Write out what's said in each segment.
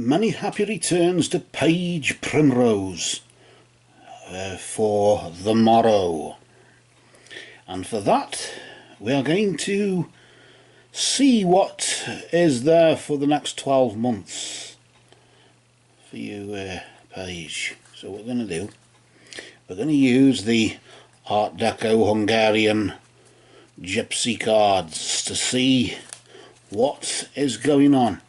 Many happy returns to Paige Primrose for the morrow. And for that, we are going to see what is there for the next 12 months for you, Paige. So what we're going to do, we're going to use the Art Deco Hungarian Gypsy cards to see what is going on.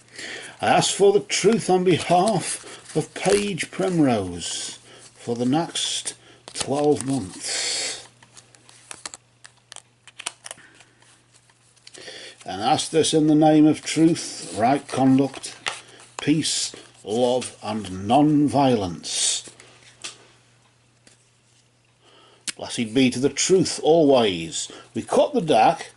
I ask for the truth on behalf of Paige Primrose for the next 12 months. And ask this in the name of truth, right conduct, peace, love and non-violence. Blessed be to the truth always. We cut the deck,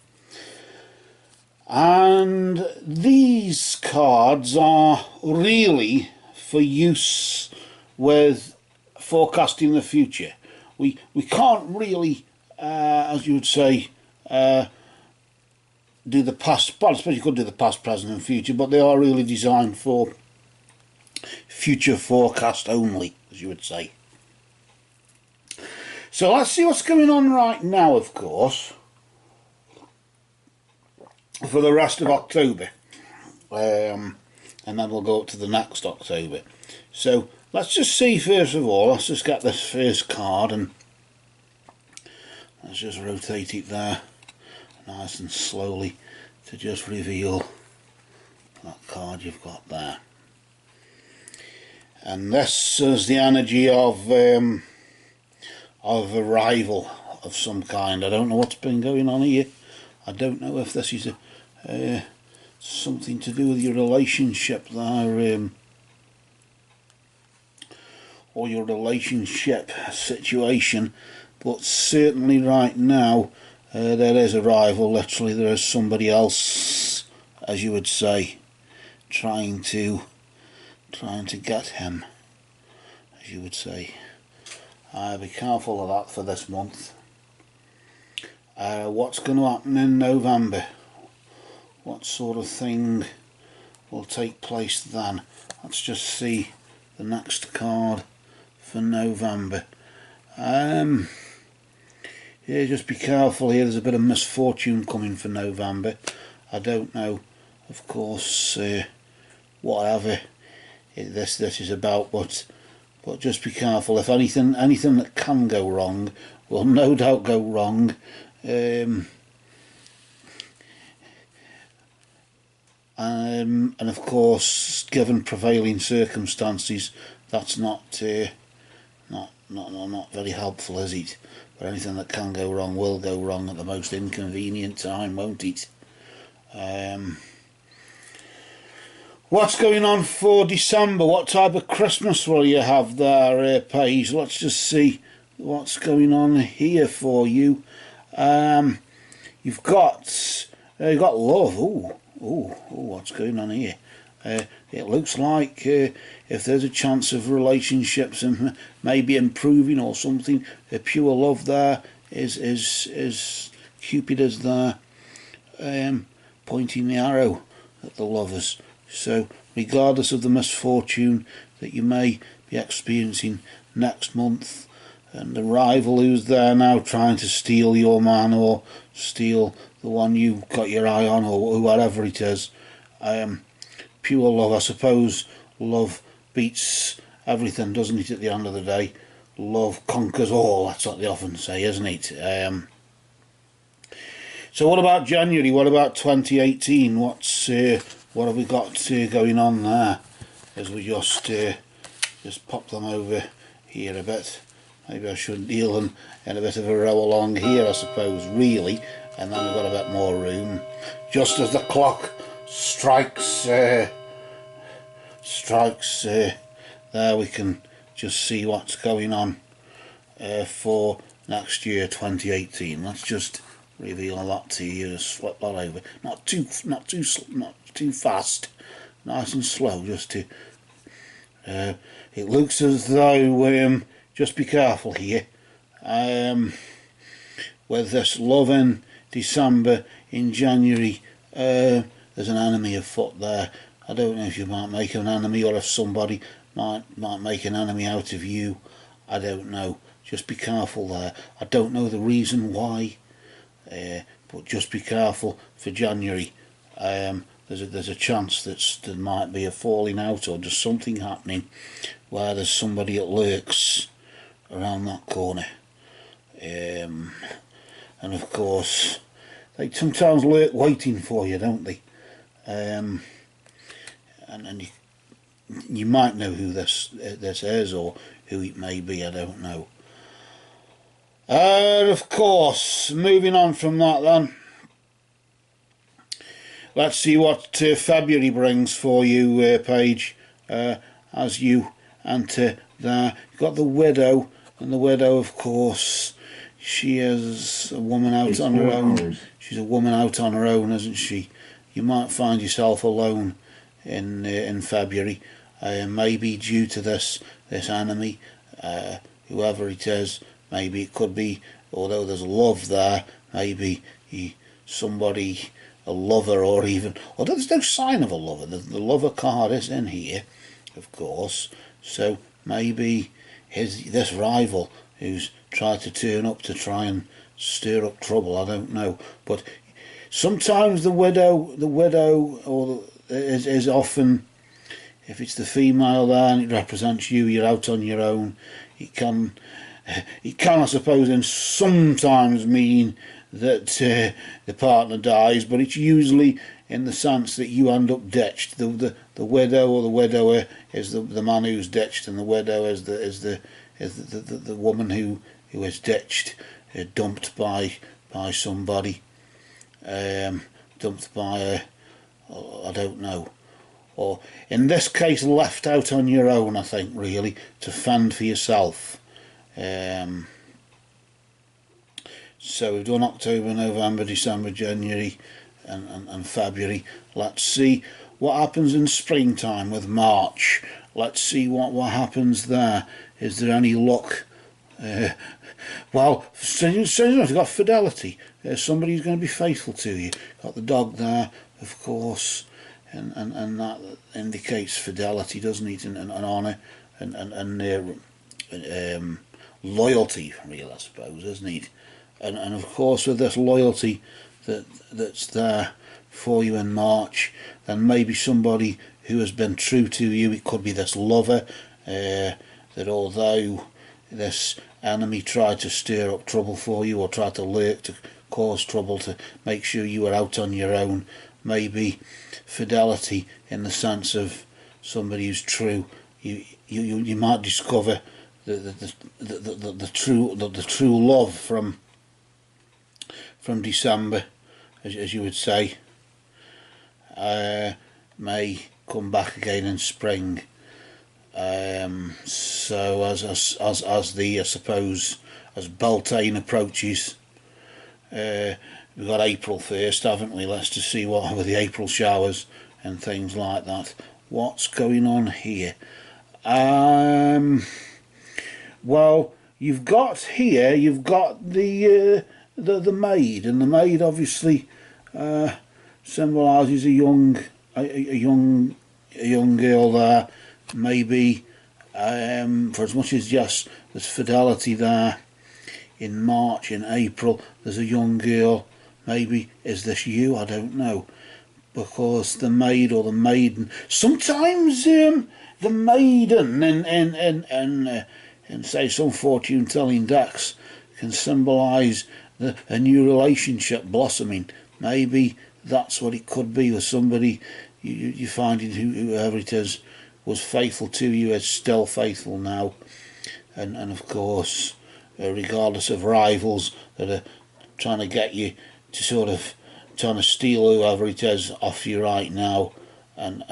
and these cards are really for use with forecasting the future. We can't really, as you would say, do the past. Well, I suppose you could do the past, present and future, but they are really designed for future forecast only, as you would say. So let's see what's going on right now, of course, for the rest of October, and then we'll go up to the next October. So let's just see, first of all, let's just get this first card and let's just rotate it there nice and slowly to just reveal that card you've got there. And this is the energy of arrival of some kind. I don't know what's been going on here. I don't know if this is something to do with your relationship there, or your relationship situation, but certainly right now there is a rival. Literally there is somebody else, as you would say, trying to get him, as you would say. Be careful of that for this month. What's going to happen in November? What sort of thing will take place then? Let's just see the next card for November. Yeah, just be careful here. There's a bit of misfortune coming for November. I don't know, of course, whatever this is about, but just be careful. If anything that can go wrong will no doubt go wrong. And of course, given prevailing circumstances, that's not very helpful, is it? But anything that can go wrong will go wrong at the most inconvenient time, won't it? What's going on for December? What type of Christmas will you have there, Paige? Let's just see what's going on here for you. You've got love. Ooh, what's going on here? It looks like if there's a chance of relationships and maybe improving or something, pure love there is Cupid is there, pointing the arrow at the lovers. So regardless of the misfortune that you may be experiencing next month, and the rival who's there now trying to steal your man or steal the one you've got your eye on, or whatever it is, pure love. I suppose love beats everything, doesn't it, at the end of the day? Love conquers all, that's what they often say, isn't it? So what about January? What about 2018? What have we got going on there? As we just pop them over here a bit. Maybe I should deal them in a bit of a row along here, I suppose, really, and then we've got a bit more room. Just as the clock strikes there, we can just see what's going on for next year, 2018. Let's just reveal that to you. Just flip that over, not too fast, nice and slow, just to. It looks as though just be careful here. With this love in December, in January, there's an enemy afoot there. I don't know if you might make an enemy, or if somebody might make an enemy out of you. I don't know. Just be careful there. I don't know the reason why, but just be careful for January. There's a chance that there might be a falling out, or just something happening where there's somebody that lurks around that corner. And of course, they sometimes lurk waiting for you, don't they? And you might know who this is, or who it may be, I don't know. Of course, moving on from that then, let's see what February brings for you, Paige, as you enter there. You've got the widow, and the widow, of course, she is a woman out on her own. She's a woman out on her own, isn't she? You might find yourself alone in February, maybe due to this enemy, whoever it is. Maybe it could be, although there's love there, maybe somebody, a lover, or even, although there's no sign of a lover, the lover card is in here, of course, so maybe this rival who's tried to turn up to try and stir up trouble, I don't know. But sometimes the widow or is often, if it's the female there and it represents you, you're out on your own. It can, I suppose, and sometimes mean that the partner dies, but it's usually in the sense that you end up ditched. The widow or the widower is the man who's ditched, and the widow is the woman who is ditched, dumped by somebody, dumped by I don't know, or in this case left out on your own, I think, really, to fend for yourself. So we've done October, November, December, January and February. Let's see what happens in springtime with March. Let's see what happens there. Is there any luck? Well, you've got fidelity. Somebody's going to be faithful to you. Got the dog there, of course, and that indicates fidelity, doesn't it? And honour and loyalty, really, I suppose, isn't it? And of course, with this loyalty that's there for you in March, then maybe somebody who has been true to you. It could be this lover, that although this enemy tried to stir up trouble for you, or tried to lurk to cause trouble to make sure you were out on your own, maybe fidelity in the sense of somebody who's true. You might discover the true love from December, as you would say, may come back again in spring. So as the I suppose as Beltane approaches, we've got April 1st, haven't we? Let's just see what with the April showers and things like that. What's going on here? Well, you've got the maid, and the maid obviously symbolises a young girl there. Maybe for as much as, yes, there's fidelity there in March, in April there's a young girl. Maybe is this you? I don't know, because the maid or the maiden, sometimes the maiden in say some fortune telling decks can symbolise a new relationship blossoming. Maybe that's what it could be with somebody you find whoever it is was faithful to you, is still faithful now, and of course, regardless of rivals that are trying to get you to sort of trying to steal whoever it is off you right now, and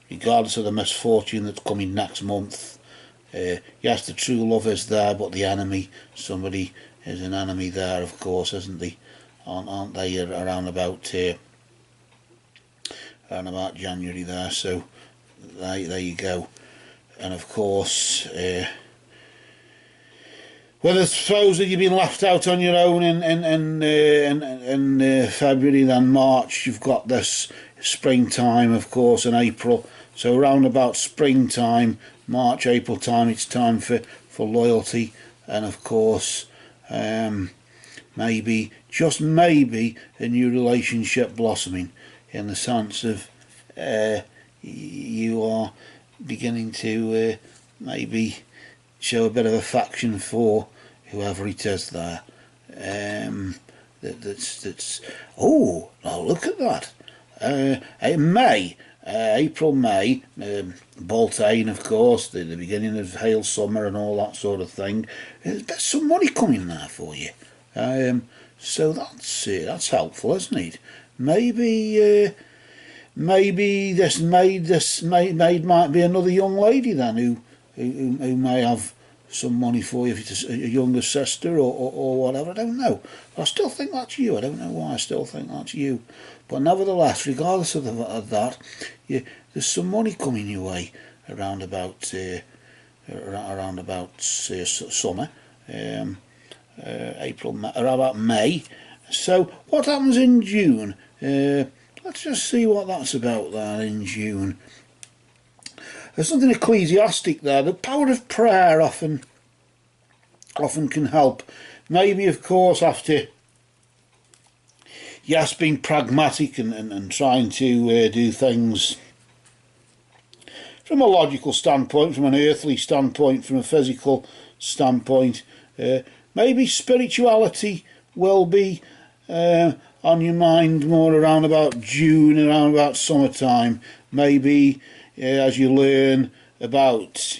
regardless of the misfortune that's coming next month, yes, the true love is there, but the enemy, somebody is an enemy there, of course, isn't they? Aren't they around about January there? So there you go. And of course, well, I suppose that you've been left out on your own in February, then March you've got this springtime, of course, in April. So around about springtime, March, April time, it's time for loyalty, and of course maybe, just maybe, a new relationship blossoming, in the sense of you are beginning to maybe show a bit of affection for whoever it is there. That's oh, now look at that. May, April, May, Beltane, of course, the beginning of hail summer and all that sort of thing. There's some money coming there for you. So that's helpful, isn't it? Maybe this maid might be another young lady then who may have some money for you, if it's a younger sister or whatever. I don't know. But I still think that's you. I don't know why I still think that's you. But nevertheless, regardless of that, there's some money coming your way around about summer, April, May, around about May. So what happens in June? Let's just see what that's about there in June. There's something ecclesiastic there. The power of prayer often can help. Maybe, of course, after, yes, being pragmatic and trying to do things from a logical standpoint, from an earthly standpoint, from a physical standpoint, maybe spirituality will be on your mind more around about June, around about summertime. Maybe as you learn about,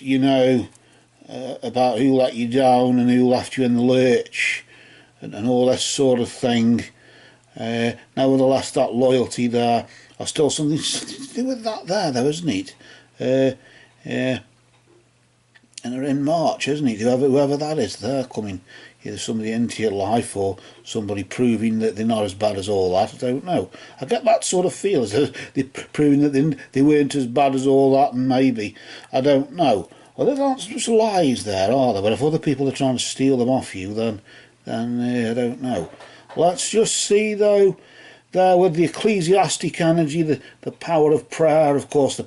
about who let you down and who left you in the lurch and all this sort of thing. Nevertheless, that loyalty there, there's still something to do with that there, though, isn't it? And they're in March, isn't it? Whoever that is, they're coming. Either somebody into your life or somebody proving that they're not as bad as all that. I don't know. I get that sort of feel, as they're proving that they weren't as bad as all that, and maybe, I don't know. Well, there aren't such lies there, are there? But if other people are trying to steal them off you, then I don't know. Let's just see, though, there with the ecclesiastic energy, the power of prayer, of course,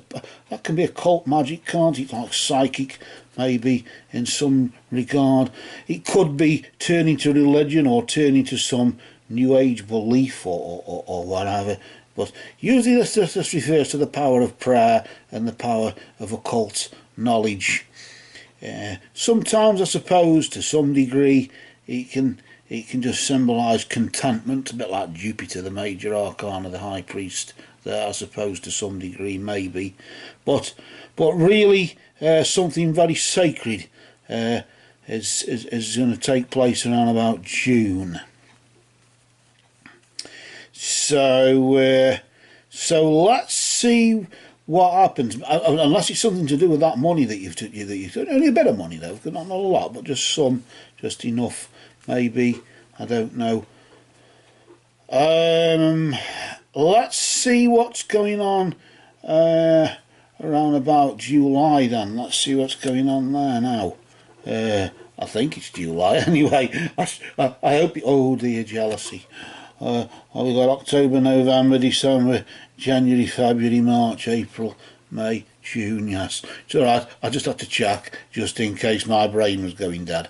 that can be occult magic, can't it? Like psychic, maybe, in some regard. It could be turning to religion or turning to some new age belief or whatever. But usually this refers to the power of prayer and the power of occult knowledge. Sometimes, I suppose, to some degree, it can just symbolise contentment, a bit like Jupiter, the major arcana, the high priest there, I suppose, to some degree, maybe. But really, something very sacred is going to take place around about June. So let's see what happens. Unless it's something to do with that money that you've took, only a bit of money though, not a lot, but just some, just enough. Maybe, I don't know. Let's see what's going on around about July then. Let's see what's going on there now. I think it's July anyway. I hope. Oh dear, jealousy. We've got October, November, December, January, February, March, April, May, June, yes. It's alright, I just had to check, just in case my brain was going dead.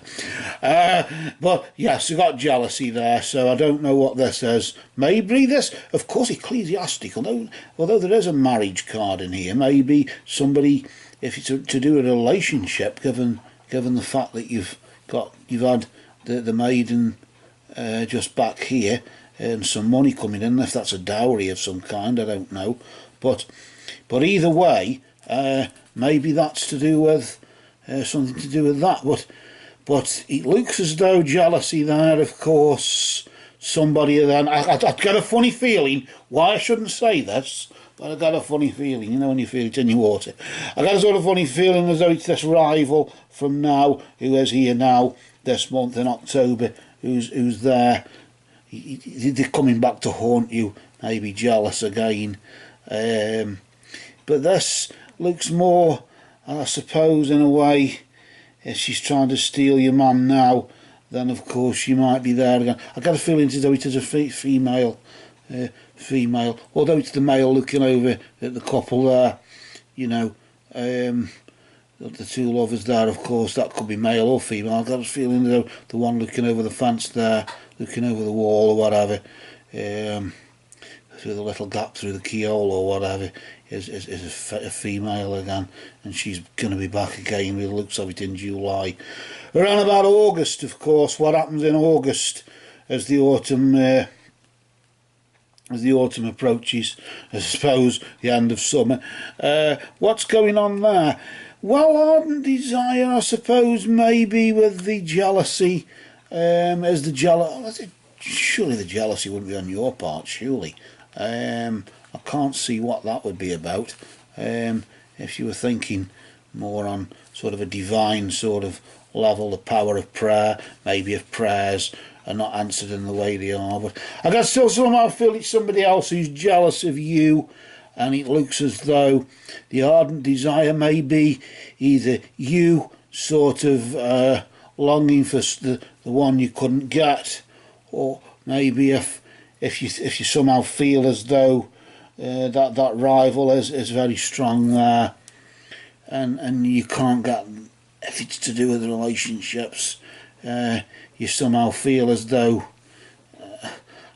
But yes, we've got jealousy there, so I don't know what this is. Maybe this, of course, ecclesiastic, although there is a marriage card in here, maybe somebody, if it's to do with a relationship, given the fact that you've had the maiden just back here, and some money coming in, if that's a dowry of some kind, I don't know. But either way, maybe that's to do with something to do with that. But it looks as though jealousy there, of course, somebody then. I've got a funny feeling. Why I shouldn't say this, but I've got a funny feeling. You know when you feel it in your water. I got a sort of funny feeling as though it's this rival from now, who is here now this month in October, who's there. They're coming back to haunt you, maybe jealous again. But this looks more, I suppose, in a way, if she's trying to steal your man now, then of course she might be there again. I got a feeling as though it is a female female, although it's the male looking over at the couple there, you know, the two lovers there, of course, that could be male or female. I've got a feeling though the one looking over the fence there, looking over the wall or whatever, through the little gap through the keyhole or whatever, is a female again, and she's going to be back again with the looks of it in July. Around about August, of course, what happens in August as the autumn approaches, I suppose the end of summer, what's going on there? Well, ardent desire, I suppose, maybe with the jealousy, as the surely the jealousy wouldn't be on your part, surely. I can't see what that would be about. If you were thinking more on sort of a divine sort of level, the power of prayer, maybe if prayers are not answered in the way they are. But I can still somehow feel it's somebody else who's jealous of you, and it looks as though the ardent desire may be either you sort of longing for the one you couldn't get, or maybe if you somehow feel as though that rival is very strong there, and you can't get, if it's to do with relationships, you somehow feel as though,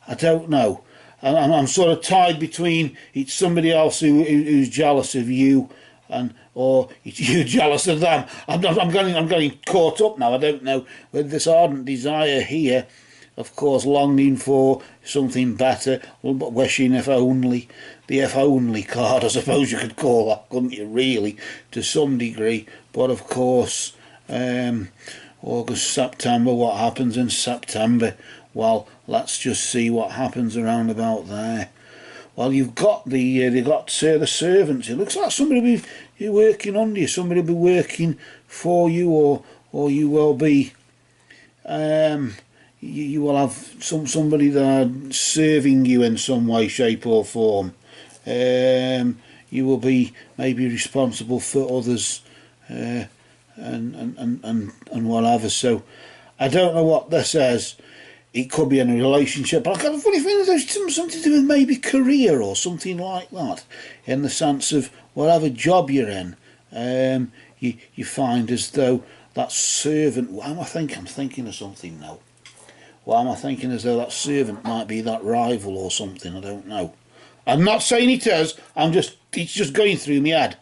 I don't know, I'm sort of tied between it's somebody else who's jealous of you, or it's you jealous of them. I'm getting caught up now. I don't know, with this ardent desire here, of course, longing for something better, but wishing if only, the if only card, I suppose you could call that, couldn't you, really, to some degree. But of course, August, September, what happens in September? Well, let's just see what happens around about there. Well, you've got the servants. It looks like somebody will be working under you, somebody will be working for you, or you will be, you will have somebody there serving you in some way, shape or form. You will be maybe responsible for others, and whatever. So I don't know what this is. It could be in a relationship, but I've got a funny feeling there's something to do with maybe career or something like that, in the sense of whatever job you're in, you find as though that servant, what am I thinking? I'm thinking of something now. Why am I thinking as though that servant might be that rival or something? I don't know. I'm not saying it is, it's just going through my head.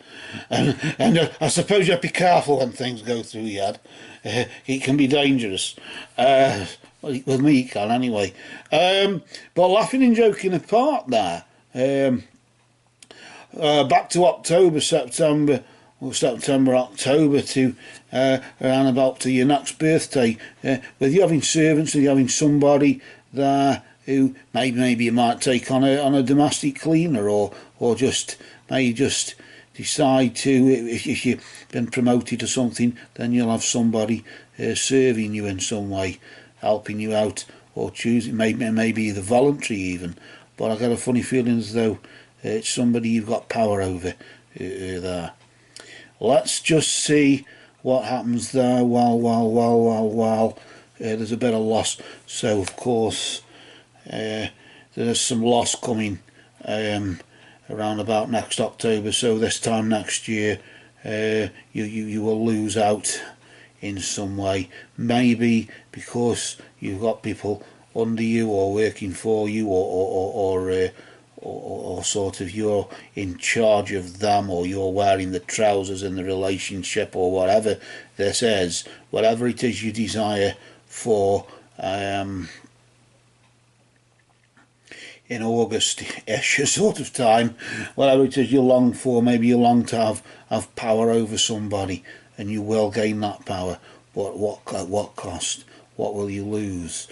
And I suppose you have to be careful when things go through your head. It can be dangerous. With me it can anyway. But laughing and joking apart there, back to October, September, October to around about to your next birthday, with you having servants, with you having somebody there who maybe you might take on a domestic cleaner, or just decide to, if you've been promoted to something, then you'll have somebody serving you in some way, helping you out, or choosing, maybe either voluntary even. But I got a funny feeling as though it's somebody you've got power over there. Let's just see what happens there. Well, there's a bit of loss. So of course there's some loss coming around about next October. So this time next year, you will lose out in some way. Maybe because you've got people under you or working for you, or sort of you're in charge of them, or you're wearing the trousers in the relationship, or whatever this is, whatever it is you desire for in August-ish sort of time, whatever it is you long for, maybe you long to have power over somebody, and you will gain that power, but at what cost? What will you lose?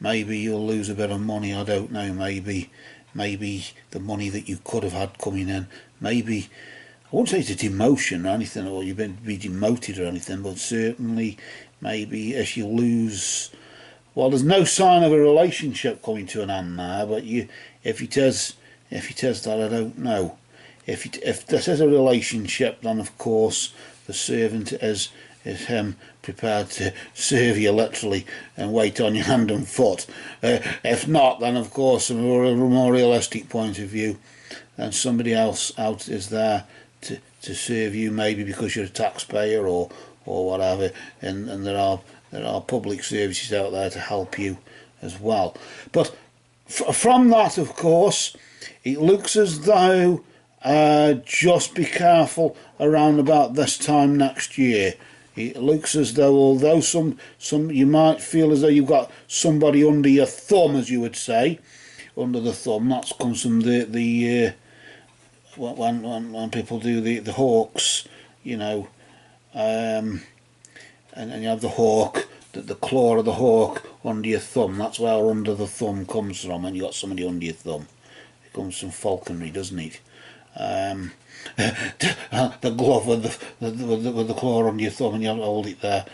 Maybe you'll lose a bit of money, I don't know, maybe the money that you could have had coming in, maybe, I won't say it's a demotion or anything, or you've been demoted or anything, but certainly maybe if you lose, well, there's no sign of a relationship coming to an end there, but if it is that, I don't know. If this is a relationship, then of course the servant is prepared to serve you literally and wait on your hand and foot. If not, then of course, from a more realistic point of view, then somebody else out is there to serve you, maybe because you're a taxpayer or whatever, and there are public services out there to help you as well. But from that, of course, it looks as though just be careful around about this time next year. It looks as though, although some you might feel as though you've got somebody under your thumb, as you would say, under the thumb. That comes from the when people do the hawks, you know, and you have the hawk, the claw of the hawk under your thumb. That's where under the thumb comes from, and you got somebody under your thumb. It comes from falconry, doesn't it? The glove with the claw under your thumb, and you have to hold it there.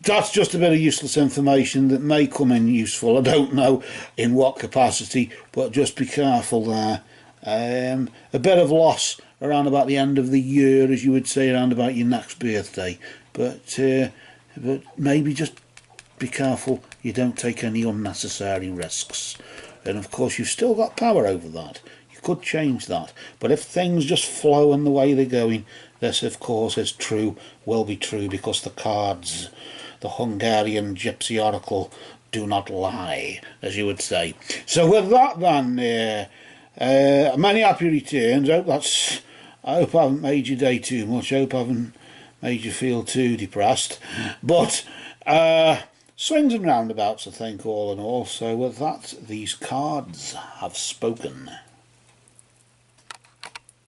That's just a bit of useless information that may come in useful. I don't know in what capacity, but just be careful there. A bit of loss around about the end of the year, as you would say, around about your next birthday. But maybe just be careful you don't take any unnecessary risks. And of course, you've still got power over that. You could change that. But if things just flow in the way they're going, this, of course, is true, will be true, because the cards, the Hungarian Gypsy Oracle, do not lie, as you would say. So with that, then, many happy returns. I hope I haven't made your day too much. I hope I haven't made you feel too depressed. But swings and roundabouts, I think, all in all. So with that, these cards have spoken.